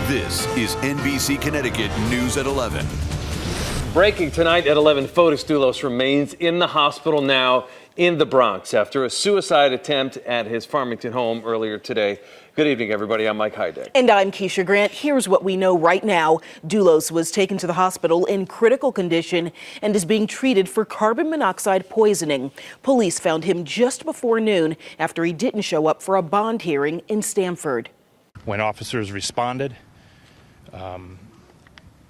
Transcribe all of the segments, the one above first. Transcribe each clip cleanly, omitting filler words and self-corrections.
This is NBC Connecticut News at 11. Breaking tonight at 11, Fotis Dulos remains in the hospital now in the Bronx after a suicide attempt at his Farmington home earlier today. Good evening, everybody. I'm Mike Heideck. And I'm Keisha Grant. Here's what we know right now. Dulos was taken to the hospital in critical condition and is being treated for carbon monoxide poisoning. Police found him just before noon after he didn't show up for a bond hearing in Stamford. When officers responded,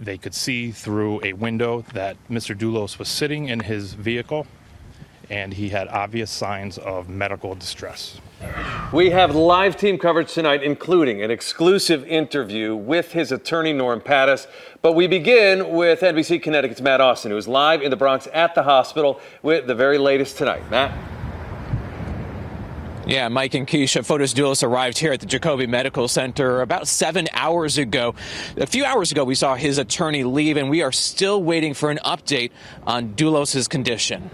they could see through a window that Mr. Dulos was sitting in his vehicle and he had obvious signs of medical distress. We have live team coverage tonight, including an exclusive interview with his attorney, Norm Pattis. But we begin with NBC Connecticut's Matt Austin, who is live in the Bronx at the hospital with the very latest tonight. Matt? Yeah, Mike and Keisha, Fotis Dulos arrived here at the Jacobi Medical Center about 7 hours ago. A few hours ago, we saw his attorney leave, and we are still waiting for an update on Dulos' condition.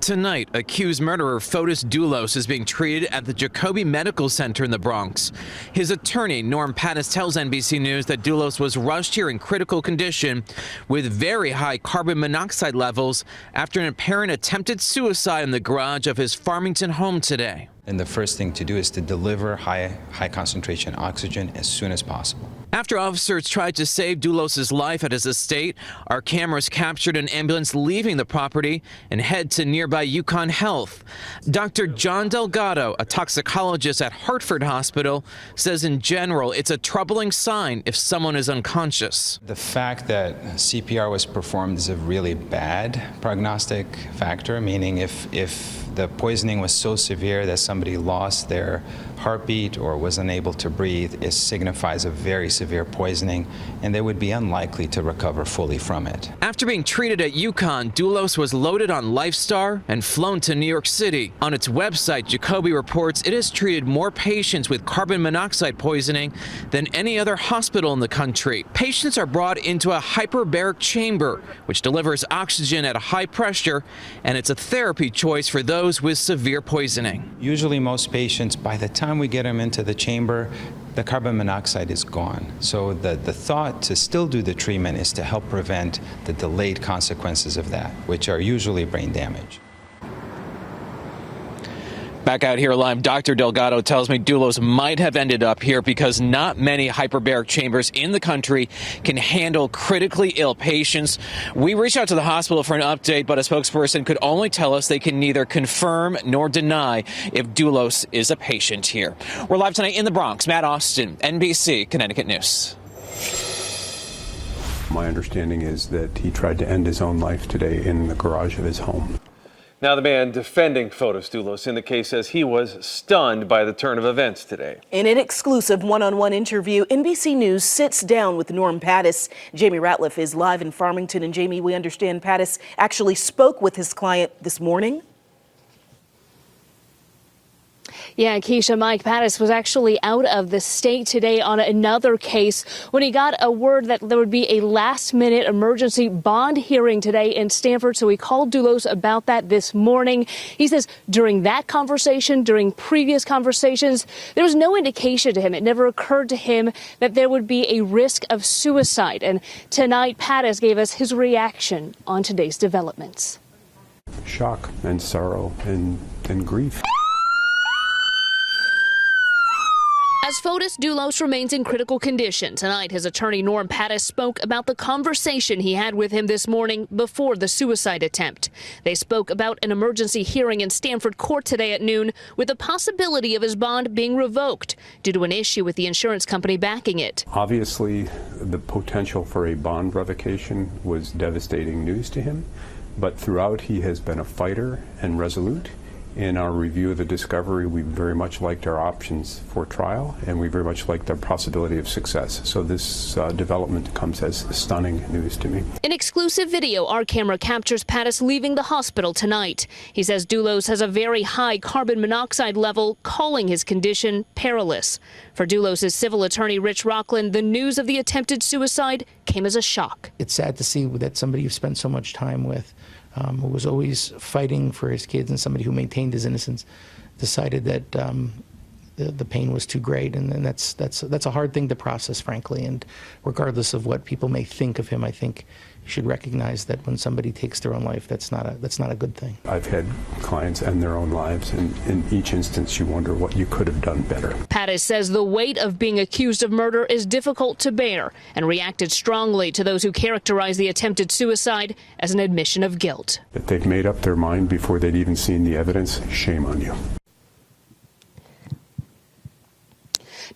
Tonight, accused murderer Fotis Dulos is being treated at the Jacobi Medical Center in the Bronx. His attorney, Norm Pattis, tells NBC News that Dulos was rushed here in critical condition with very high carbon monoxide levels after an apparent attempted suicide in the garage of his Farmington home today. And the first thing to do is to deliver high concentration oxygen as soon as possible. After officers tried to save Dulos' life at his estate, our cameras captured an ambulance leaving the property and head to nearby Yukon Health. Dr. John Delgado, a toxicologist at Hartford Hospital, says in general it's a troubling sign if someone is unconscious. The fact that CPR was performed is a really bad prognostic factor, meaning if the poisoning was so severe that somebody lost their heartbeat or was unable to breathe, it signifies a very severe poisoning, and they would be unlikely to recover fully from it. After being treated at Yukon, Dulos was loaded on LifeStar and flown to New York City. On its website, Jacobi reports it has treated more patients with carbon monoxide poisoning than any other hospital in the country. Patients are brought into a hyperbaric chamber, which delivers oxygen at a high pressure, and it's a therapy choice for those with severe poisoning. Usually most patients, by the time we get them into the chamber, the carbon monoxide is gone. So the thought to still do the treatment is to help prevent the delayed consequences of that, which are usually brain damage. Back out here live, Dr. Delgado tells me Dulos might have ended up here because not many hyperbaric chambers in the country can handle critically ill patients. We reached out to the hospital for an update, but a spokesperson could only tell us they can neither confirm nor deny if Dulos is a patient here. We're live tonight in the Bronx. Matt Austin, NBC Connecticut News. My understanding is that he tried to end his own life today in the garage of his home. Now, the man defending Fotis Dulos in the case says he was stunned by the turn of events today. In an exclusive one-on-one interview, NBC News sits down with Norm Pattis. Jamie Ratliff is live in Farmington. And Jamie, we understand Pattis actually spoke with his client this morning. Yeah, Keisha, Mike Pattis was actually out of the state today on another case when he got a word that there would be a last-minute emergency bond hearing today in Stamford. So he called Dulos about that this morning. He says during that conversation, during previous conversations, there was no indication to him. It never occurred to him that there would be a risk of suicide. And tonight, Pattis gave us his reaction on today's developments. Shock and sorrow and grief. As Fotis Dulos remains in critical condition tonight, his attorney Norm Pattis spoke about the conversation he had with him this morning before the suicide attempt. They spoke about an emergency hearing in Stamford court today at noon with the possibility of his bond being revoked due to an issue with the insurance company backing it. Obviously, the potential for a bond revocation was devastating news to him, but throughout he has been a fighter and resolute. In our review of the discovery, we very much liked our options for trial, and we very much liked the possibility of success. So this development comes as stunning news to me. In exclusive video, our camera captures Pattis leaving the hospital tonight. He says Dulos has a very high carbon monoxide level, calling his condition perilous. For Dulos' civil attorney, Rich Rockland, the news of the attempted suicide came as a shock. It's sad to see that somebody you've spent so much time with, who was always fighting for his kids and somebody who maintained his innocence, decided that the pain was too great, and that's a hard thing to process, frankly. And regardless of what people may think of him, I think you should recognize that when somebody takes their own life, that's not a good thing. I've had clients end their own lives, and in each instance you wonder what you could have done better. Pattis says the weight of being accused of murder is difficult to bear and reacted strongly to those who characterize the attempted suicide as an admission of guilt. If they've made up their mind before they'd even seen the evidence, shame on you.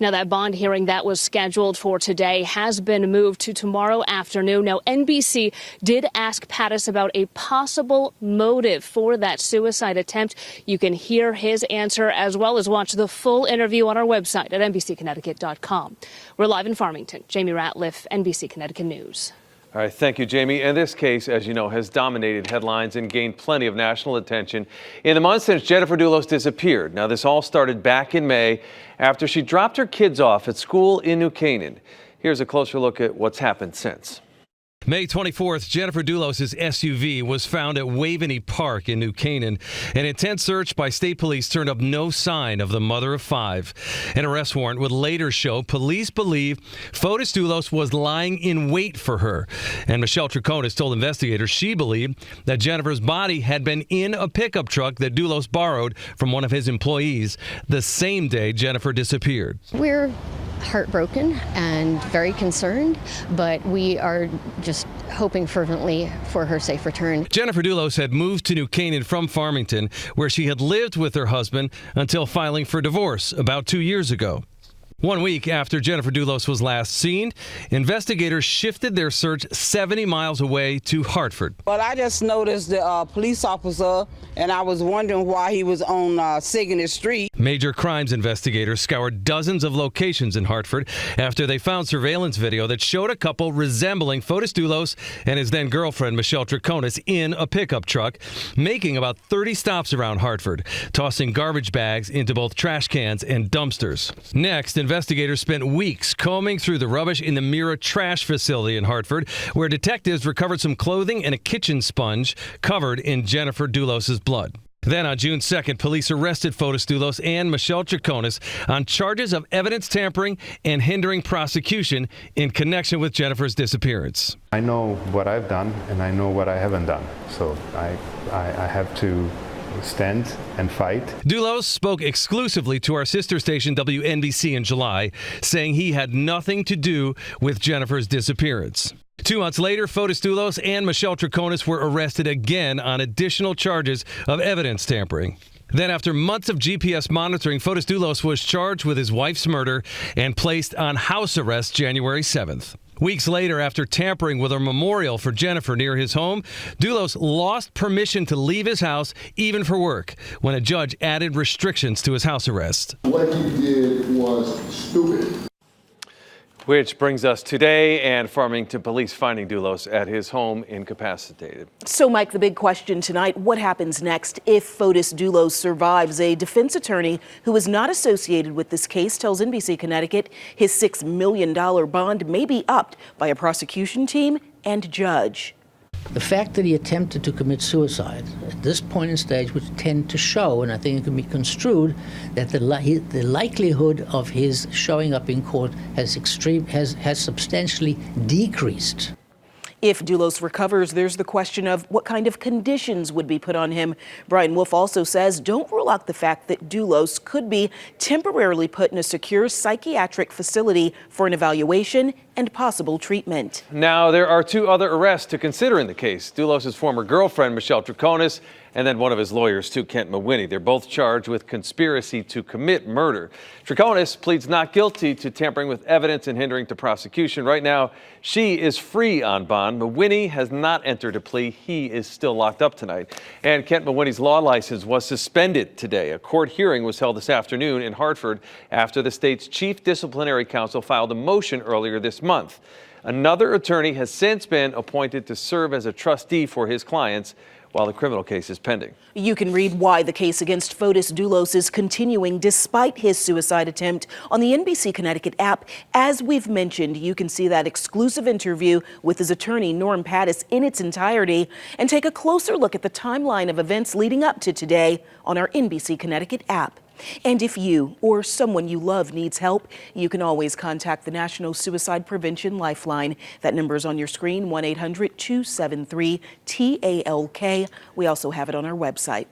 Now, that bond hearing that was scheduled for today has been moved to tomorrow afternoon. Now, NBC did ask Pattis about a possible motive for that suicide attempt. You can hear his answer as well as watch the full interview on our website at NBCConnecticut.com. We're live in Farmington. Jamie Ratliff, NBC Connecticut News. All right, thank you, Jamie. And this case, as you know, has dominated headlines and gained plenty of national attention in the months since Jennifer Dulos disappeared. Now, this all started back in May after she dropped her kids off at school in New Canaan. Here's a closer look at what's happened since. May 24th, Jennifer Dulos' SUV was found at Waveney Park in New Canaan. An intense search by state police turned up no sign of the mother of five. An arrest warrant would later show police believe Fotis Dulos was lying in wait for her. And Michelle Triconis told investigators she believed that Jennifer's body had been in a pickup truck that Dulos borrowed from one of his employees the same day Jennifer disappeared. We're heartbroken and very concerned, but we are just hoping fervently for her safe return. Jennifer Dulos had moved to New Canaan from Farmington, where she had lived with her husband until filing for divorce about 2 years ago. 1 week after Jennifer Dulos was last seen, investigators shifted their search 70 miles away to Hartford. Well, I just noticed the police officer, and I was wondering why he was on Signor Street. Major crimes investigators scoured dozens of locations in Hartford after they found surveillance video that showed a couple resembling Fotis Dulos and his then-girlfriend Michelle Triconis in a pickup truck, making about 30 stops around Hartford, tossing garbage bags into both trash cans and dumpsters. Next, investigators spent weeks combing through the rubbish in the Mira trash facility in Hartford, where detectives recovered some clothing and a kitchen sponge covered in Jennifer Dulos' blood. Then on June 2nd, police arrested Fotis Dulos and Michelle Triconis on charges of evidence tampering and hindering prosecution in connection with Jennifer's disappearance. I know what I've done and I know what I haven't done, so I have to stand and fight. Dulos spoke exclusively to our sister station WNBC in July, saying he had nothing to do with Jennifer's disappearance. 2 months later, Fotis Dulos and Michelle Triconis were arrested again on additional charges of evidence tampering. Then, after months of GPS monitoring, Fotis Dulos was charged with his wife's murder and placed on house arrest January 7th. Weeks later, after tampering with a memorial for Jennifer near his home, Dulos lost permission to leave his house, even for work, when a judge added restrictions to his house arrest. What he did was stupid. Which brings us today and Farmington police finding Dulos at his home incapacitated. So, Mike, the big question tonight, what happens next if Fotis Dulos survives? A defense attorney who is not associated with this case tells NBC Connecticut his $6 million bond may be upped by a prosecution team and judge. The fact that he attempted to commit suicide at this point in stage would tend to show, and I think it can be construed, that the likelihood of his showing up in court has substantially decreased. If Dulos recovers, there's the question of what kind of conditions would be put on him. Brian Wolf also says don't rule out the fact that Dulos could be temporarily put in a secure psychiatric facility for an evaluation and possible treatment. Now, there are 2 other arrests to consider in the case. Dulos' former girlfriend, Michelle Triconis, and then one of his lawyers, too, Kent Mawhinney. They're both charged with conspiracy to commit murder. Triconis pleads not guilty to tampering with evidence and hindering to prosecution. Right now, she is free on bond. Mawhinney has not entered a plea. He is still locked up tonight. And Kent Mawhinney's law license was suspended today. A court hearing was held this afternoon in Hartford after the state's chief disciplinary counsel filed a motion earlier this month. Another attorney has since been appointed to serve as a trustee for his clients while the criminal case is pending. You can read why the case against Fotis Dulos is continuing despite his suicide attempt on the NBC Connecticut app. As we've mentioned, you can see that exclusive interview with his attorney, Norm Pattis, in its entirety, and take a closer look at the timeline of events leading up to today on our NBC Connecticut app. And if you or someone you love needs help, you can always contact the National Suicide Prevention Lifeline. That number is on your screen, 1-800-273-TALK. We also have it on our website.